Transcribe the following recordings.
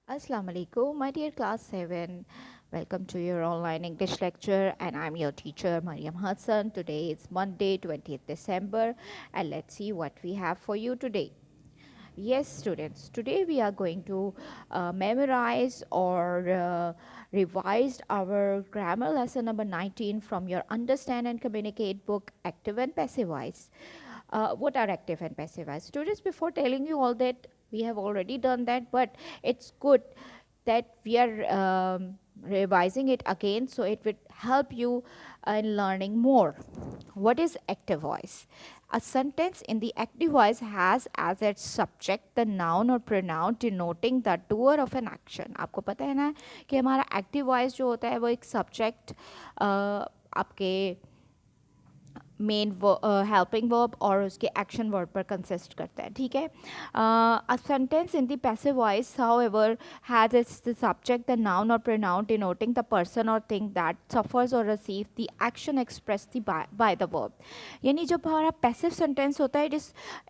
Assalamu alaikum, my dear class 7. Welcome to your online English lecture, and I'm your teacher Mariam Hassan. Today is Monday, 20th December, and let's see what we have for you today. Yes, students, today we are going to memorize or revise our grammar lesson number 19 from your Understand and Communicate book, Active and Passive Voice. What are active and passive voice? Students, before telling you all that, we have already done that, but it's good that we are revising it again, so it would help you in learning more. What is active voice? A sentence in the active voice has as its subject the noun or pronoun denoting the doer of an action. आपको पता है ना कि हमारा active voice जो होता है वो एक subject आपके मेन हेल्पिंग वर्ब और उसके एक्शन वर्ब पर कंसिस्ट करता है, ठीक है. A sentence in the passive voice however has its the subject the noun और प्रोनाउन डिनोटिंग द पर्सन और थिंग दैट सफर्स और receive the action express the by the verb. यानी जब हमारा पैसिव सेंटेंस होता है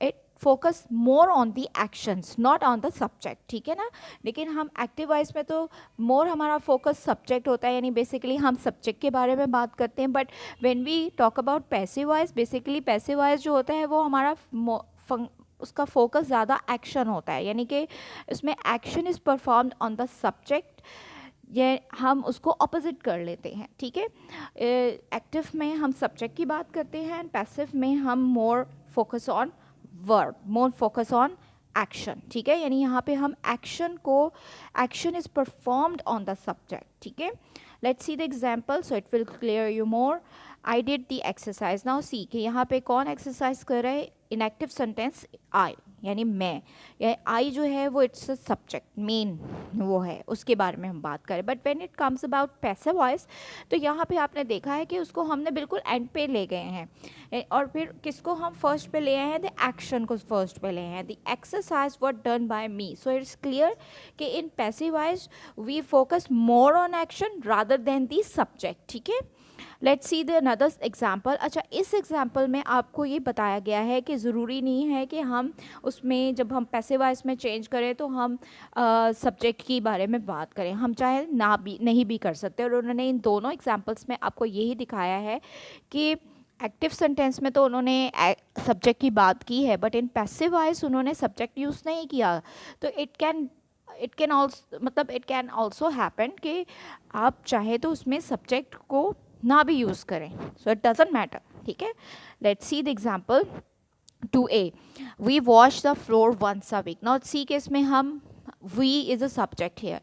it focus more on the actions not on the subject, ठीक है ना. लेकिन हम एक्टिव वॉइस में तो मोर हमारा फोकस सब्जेक्ट होता है, यानी बेसिकली हम सब्जेक्ट के बारे में बात करते हैं. But when we talk about passive voice, basically passive voice जो होता है वो हमारा उसका फोकस ज़्यादा एक्शन होता है, यानी कि इसमें action is performed on the subject. ये हम उसको ऑपोजिट कर लेते हैं, ठीक है. एक्टिव में हम सब्जेक्ट की बात करते हैं एंड पैसिव में हम more focus on verb, more focus on action, ठीक है. यानी यहाँ पे हम action is performed on the subject, ठीक है. Let's see the example so it will clear you more. I did the exercise. Now see कि यहाँ पे कौन एक्सरसाइज कर रहा है. इन एक्टिव सेंटेंस आई, यानी मैं, या आई जो है वो इट्स अ सब्जेक्ट, मेन वो है, उसके बारे में हम बात करें. But when it comes about passive voice तो यहाँ पे आपने देखा है कि उसको हमने बिल्कुल एंड पे ले गए हैं और फिर किसको हम फर्स्ट पे ले आए हैं, द एक्शन को फर्स्ट पे ले आए हैं. The exercise were done by me. So it's clear कि in passive voice we focus more on action rather than the subject, ठीक है. Let's see the another example. अच्छा, इस एग्जाम्पल में आपको ये बताया गया है कि ज़रूरी नहीं है कि हम उसमें जब हम पैसिव वॉइस में चेंज करें तो हम सब्जेक्ट के बारे में बात करें, हम चाहे ना भी नहीं भी कर सकते. और उन्होंने इन दोनों एग्जाम्पल्स में आपको यही दिखाया है कि एक्टिव सेंटेंस में तो उन्होंने सब्जेक्ट की बात की है, बट इन पैसिव वॉइस उन्होंने सब्जेक्ट यूज़ नहीं किया. तो इट कैन ऑल्सो, मतलब इट कैन ऑल्सो हैपन कि आप चाहे तो उसमें सब्जेक्ट को ना भी यूज़ करें. सो इट डजेंट मैटर, ठीक है. Let's see the example 2a. We wash the floor once a week. Not see case में हम we is a subject here,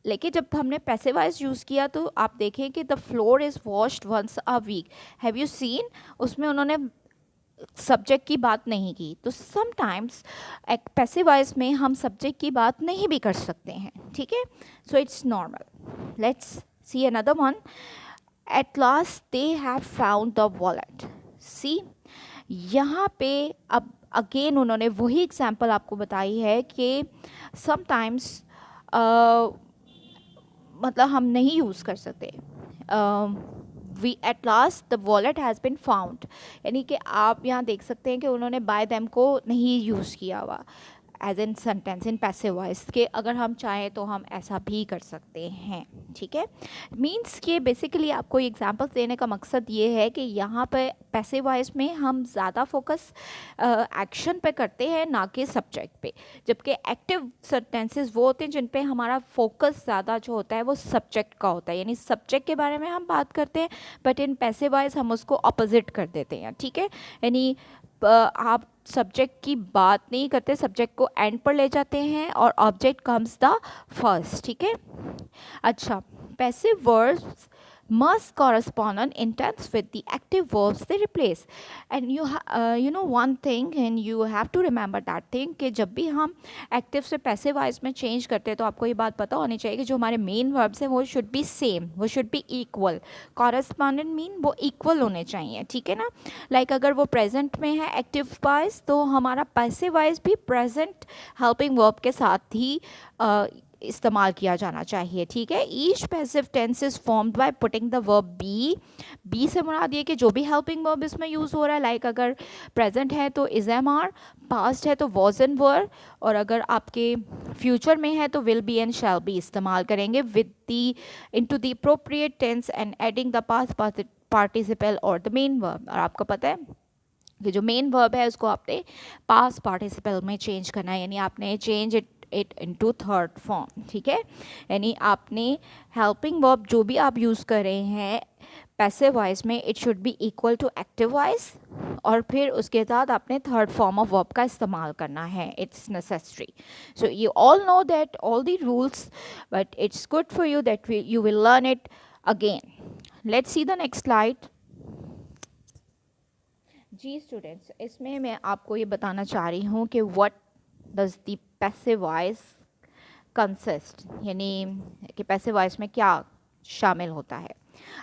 लेकिन जब हमने पैसिवाइज यूज़ किया तो आप देखें कि the floor is washed once a week. Have you seen, उसमें उन्होंने सब्जेक्ट की बात नहीं की. तो समटाइम्स पैसिवाइज में हम सब्जेक्ट की बात नहीं भी कर सकते हैं, ठीक है. So it's normal. Let's see another one. At last they have found the wallet. See, यहाँ पे अब अगेन उन्होंने वही एग्जाम्पल आपको बताई है कि समटाइम्स मतलब हम नहीं यूज़ कर सकते. We at last the wallet has been found, यानी कि आप यहाँ देख सकते हैं कि उन्होंने बाय देम को नहीं यूज़ किया हुआ as in sentence in passive voice के. अगर हम चाहें तो हम ऐसा भी कर सकते हैं, ठीक है. मीन्स कि बेसिकली आपको एग्जांपल्स देने का मकसद ये है कि यहाँ पे पैसिव वॉइस में हम ज़्यादा फोकस एक्शन पे करते हैं ना कि सब्जेक्ट पे, जबकि एक्टिव सेंटेंसेस वो होते हैं जिन पे हमारा फोकस ज़्यादा जो होता है वो सब्जेक्ट का होता है, यानी सब्जेक्ट के बारे में हम बात करते हैं. बट इन पैसिव वॉइस हम उसको अपोजिट कर देते हैं, ठीक है. यानी आप सब्जेक्ट की बात नहीं करते, सब्जेक्ट को एंड पर ले जाते हैं और ऑब्जेक्ट कम्स द फर्स्ट, ठीक है. अच्छा, passive verbs must correspond in tense with the active verbs they replace. And you know one thing, and you have to remember that thing कि जब भी हम एक्टिव से पैसिव वॉइस में change करते हैं तो आपको ये बात पता होनी चाहिए कि जो हमारे मेन वर्ब्स हैं वो शुड बी सेम, वो should be equal. Correspondent mean वो इक्वल होने चाहिए, ठीक है ना. लाइक अगर वो प्रेजेंट में है एक्टिव वॉइस तो हमारा पैसिव वॉइस भी प्रेजेंट हेल्पिंग वर्ब के साथ ही इस्तेमाल किया जाना चाहिए, ठीक है। Each passive tense is formed by putting the verb be से मुराद ये कि जो भी हेल्पिंग वर्ब इसमें यूज़ हो रहा है, लाइक अगर प्रेजेंट है तो इज एम आर, पास्ट है तो वॉज एंड वर, और अगर आपके फ्यूचर में है तो will be and shall be इस्तेमाल करेंगे with the into the appropriate tense and adding the past participle और द मेन वर्ब। और आपको पता है कि जो मेन वर्ब है उसको आपने पास्ट पार्टिसिपल में चेंज करना है, यानी आपने change it into third form, ठीक है। यानी आपने हेल्पिंग वर्ब जो भी आप यूज़ कर रहे हैं पैसिव वॉइस में, it should be equal to active voice, और फिर उसके साथ आपने थर्ड फॉर्म ऑफ वर्ब का इस्तेमाल करना है, it's necessary. So you all know that all the rules, but it's good for you that you will learn it again. Let's see the next slide. जी स्टूडेंट्स, इसमें मैं आपको ये बताना चाह रही हूँ कि what does the passive voice consist, यानी कि पैसिव वॉइस में क्या शामिल होता है।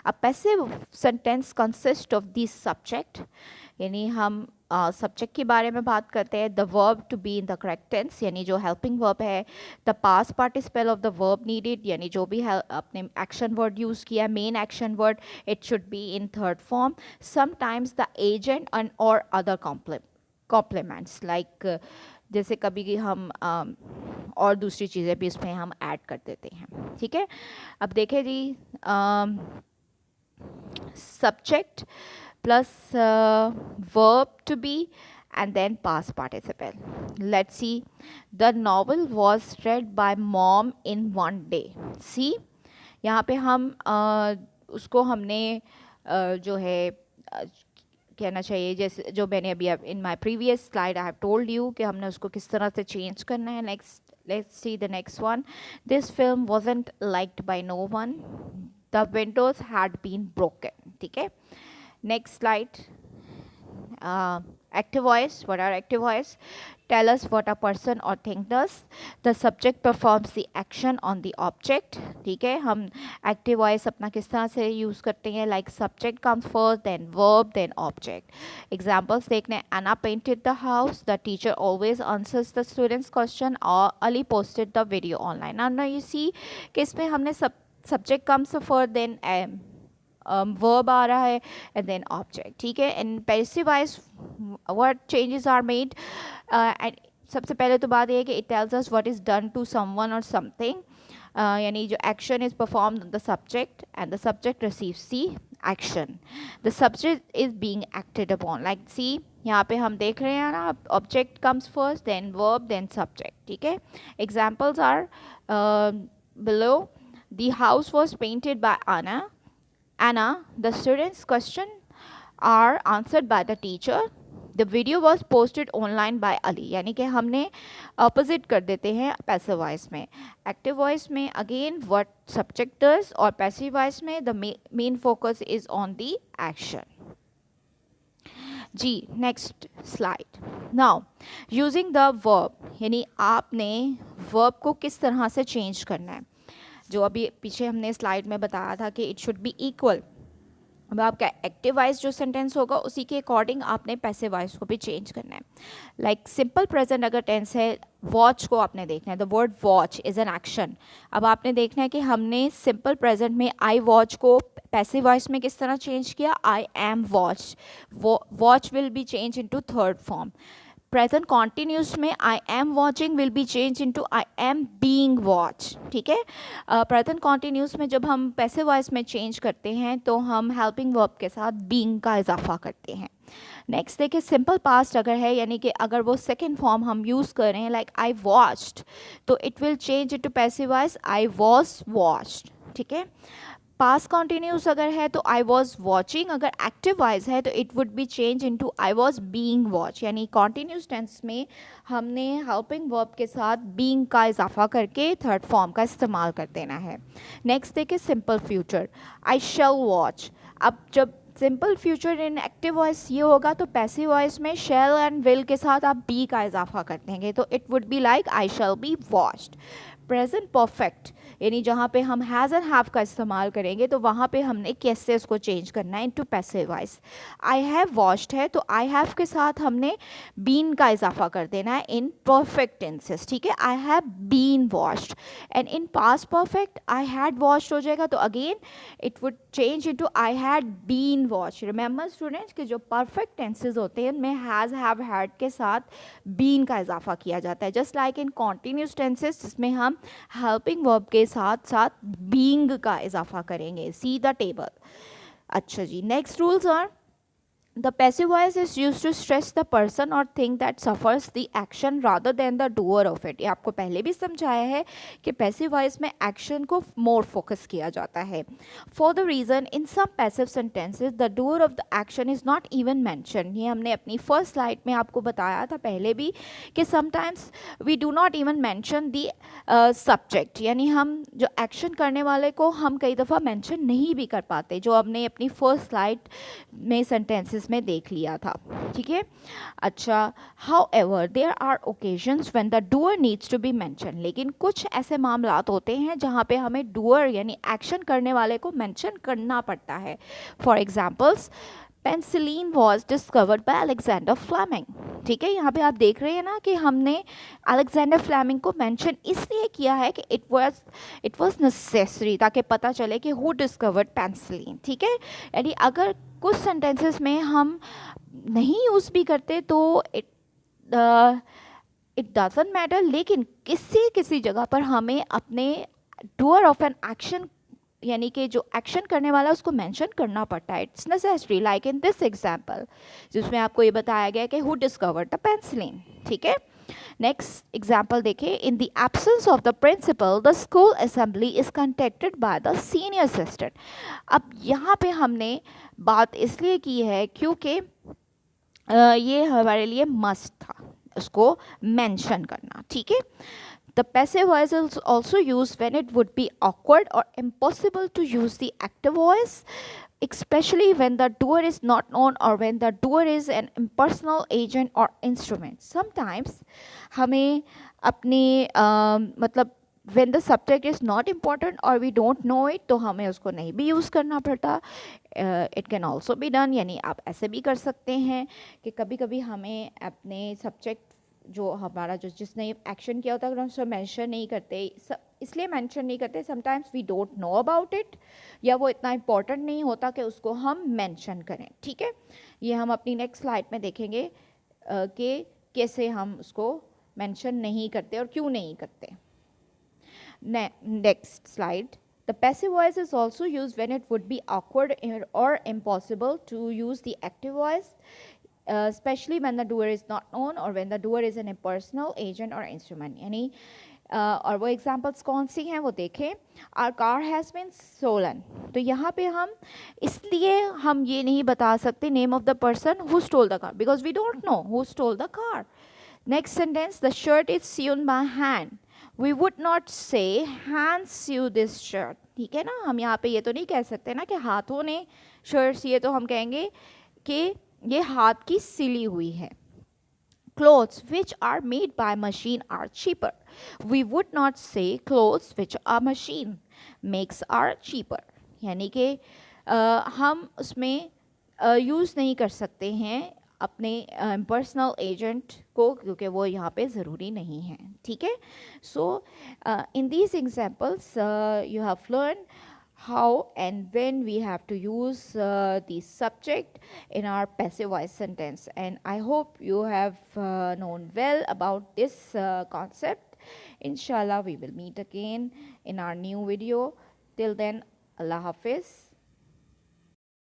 A passive sentence consist of this subject, यानी हम सब्जेक्ट के बारे में बात करते हैं, the verb to be in the correct tense, यानी जो हेल्पिंग वर्ब है, the past participle of the verb needed, यानी जो भी आपने एक्शन वर्ड यूज़ किया, main action word, it should be in third form, sometimes the agent and और other complements, like जैसे कभी कि हम और दूसरी चीज़ें भी इसमें हम ऐड कर देते हैं, ठीक है। अब देखें जी, subject plus verb to be and then past participle. Let's see. The novel was read by mom in one day. See, यहाँ पे हम उसको हमने जो है कहना चाहिए, जैसे जो मैंने अभी in my previous slide I have told you कि हमने उसको किस तरह से चेंज करना है। Next, let's see the next one. This film wasn't liked by no one. The windows had been broken, ठीक है। Next slide. active voice, what are active voice? Tell us what a person or thing does. The subject performs the action on the object, ठीक है। हम active voice अपना किस तरह से use करते हैं, like subject comes first, then verb, then object. Examples देखने, Anna painted the house, the teacher always answers the student's question, or Ali posted the video online. Now you see कि इसमें हमने subject comes first, then verb आ रहा है and then object, ठीक है। and passive voice what changes are made, and सबसे पहले तो बात ये है कि it tells us what is done to someone or something, यानी जो action is performed on the subject and the subject receives the action, the subject is being acted upon, like see यहाँ पे हम देख रहे हैं ना, object comes first, then verb, then subject, ठीक है। examples are below. The house was painted by Anna, the student's questions are answered by the teacher. The video was posted online by Ali. यानी कि हमने opposite कर देते हैं passive voice में। Active voice में again what subject does, और passive voice में the main focus is on the action. Ji next slide. Now using the verb, यानी आपने verb को किस तरह से change करना है, जो अभी पीछे हमने स्लाइड में बताया था कि इट शुड बी इक्वल। अब आपका एक्टिव वॉइस जो सेंटेंस होगा उसी के अकॉर्डिंग आपने पैसिव वॉइस को भी चेंज करना है। लाइक सिंपल प्रेजेंट अगर टेंस है, वॉच को आपने देखना है, the word watch is an action. अब आपने देखना है कि हमने सिंपल प्रेजेंट में आई वॉच को पैसिव वॉइस में किस तरह चेंज किया, I am watch, watch will be change into third form. Present continuous में I am watching will be change into I am being watch, ठीक है। प्रेजेंट कॉन्टिन्यूस में जब हम पैसिव वॉइस में चेंज करते हैं तो हम हेल्पिंग वर्ब के साथ बीइंग का इजाफा करते हैं। नेक्स्ट देखिए, सिंपल पास्ट अगर है, यानी कि अगर वो सेकेंड फॉर्म हम यूज़ कर रहे हैं लाइक आई वॉच्ड, तो it will change into passive voice I was watched, ठीक है। पास्ट कॉन्टिन्यूस अगर है तो आई वॉज वॉचिंग, अगर एक्टिव वॉइस है तो it would be change into I was being watch, यानी कॉन्टिन्यूस टेंस में हमने हेल्पिंग वर्ब के साथ बीइंग का इजाफा करके थर्ड फॉर्म का इस्तेमाल कर देना है। नेक्स्ट देखिए सिंपल फ्यूचर, आई शैल वॉच। अब जब simple future in active voice ये होगा तो पैसिव वॉइस में शैल एंड विल के साथ आप बी का इजाफा कर देंगे, तो it would be like I shall be watched. Present perfect यानी जहाँ पे हम हैज़ एंड हैव का इस्तेमाल करेंगे तो वहाँ पे हमने कैसे उसको चेंज करना है into passive voice. I have washed है तो आई हैव के साथ हमने बीन का इजाफा कर देना है इन परफेक्ट टेंसेस, ठीक है। I have been washed and in past perfect I had washed हो जाएगा तो again it would change into I had been washed. Remember students कि जो परफेक्ट टेंसेस होते हैं उनमें हैज़ हैव हैड के साथ बीन का इजाफा किया जाता है, just like in continuous tenses जिसमें हम हेल्पिंग वर्ब के साथ साथ बीइंग का इजाफा करेंगे। See the table. अच्छा जी, next rules are the passive voice is used to stress the person or thing that suffers the action rather than the doer of it। ये आपको पहले भी समझाया है कि passive voice में action को more focus किया जाता है। For the reason in some passive sentences the doer of the action is not even mentioned। ये हमने अपनी first slide में आपको बताया था पहले भी कि sometimes we do not even mention the subject, यानी हम जो action करने वाले को हम कई दफ़ा mention नहीं भी कर पाते, जो हमने अपनी first slide में sentences में देख लिया था, ठीक है। अच्छा, however there are occasions when the doer needs to be mentioned। लेकिन कुछ ऐसे मामलात होते हैं जहाँ पे हमें doer यानी एक्शन करने वाले को मेंशन करना पड़ता है। For examples, penicillin was discovered by Alexander Fleming, ठीक है। यहाँ पे आप देख रहे हैं ना कि हमने अलेक्जेंडर फ्लेमिंग को मेंशन इसलिए किया है कि इट वाज नेसेसरी, ताकि पता चले कि हु डिस्कवर्ड पेंसिलिन, ठीक है। यानी अगर कुछ सेंटेंसेस में हम नहीं यूज़ भी करते तो इट डजंट मैटर, लेकिन किसी किसी जगह पर हमें अपने डूअर ऑफ एन एक्शन यानी कि जो एक्शन करने वाला उसको मेंशन करना पड़ता है। It's necessary, like in this example जिसमें आपको ये बताया गया कि हु डिस्कवर्ड द पेंसिलिन, ठीक है। नेक्स्ट एग्जाम्पल देखिए, in the absence of the principal the school assembly is conducted by the senior assistant. अब यहाँ पे हमने बात इसलिए की है क्योंकि ये हमारे लिए मस्ट था उसको मेंशन करना, ठीक है। The passive voice is also used when it would be awkward or impossible to use the active voice, especially when the doer is not known or when the doer is an impersonal agent or instrument. Sometimes हमें अपने मतलब when the subject is not important or we don't know it तो हमें उसको नहीं भी use करना पड़ता। It can also be done, यानी आप ऐसे भी कर सकते हैं कि कभी कभी हमें अपने सब्जेक्ट जो हमारा जो जिसने एक्शन किया होता है हम उसको मेंशन नहीं करते, इसलिए मेंशन नहीं करते sometimes we don't know about it, या वो इतना इम्पोर्टेंट नहीं होता कि उसको हम मेंशन करें, ठीक है। ये हम अपनी नेक्स्ट स्लाइड में देखेंगे कि कैसे हम उसको मेंशन नहीं करते और क्यों नहीं करते। Next slide, the passive voice is also used when it would be awkward or impossible to use the active voice, especially when the doer is not known or when the doer is an impersonal agent or instrument। यानी और वो examples कौन सी हैं वो देखें। Our car has been stolen, तो यहाँ पे हम इसलिए हम ये नहीं बता सकते name of the person who stole the car because we don't know who stole the car. Next sentence, the shirt is sewn by hand, we would not say hand sew this shirt, ठीक है ना। हम यहाँ पे ये तो नहीं कह सकते ना कि हाथों ने शर्ट सिए, तो हम कहेंगे कि ये हाथ की सिली हुई है। Clothes which are made by machine are cheaper. We would not say clothes which a machine makes are cheaper। यानी कि हम उसमें यूज़ नहीं कर सकते हैं अपने impersonal agent को, क्योंकि वो यहाँ पे ज़रूरी नहीं है, ठीक है। So in these examples you have learned how and when we have to use the subject in our passive voice sentence, and I hope you have known well about this concept. Inshallah we will meet again in our new video. Till then, Allah Hafiz.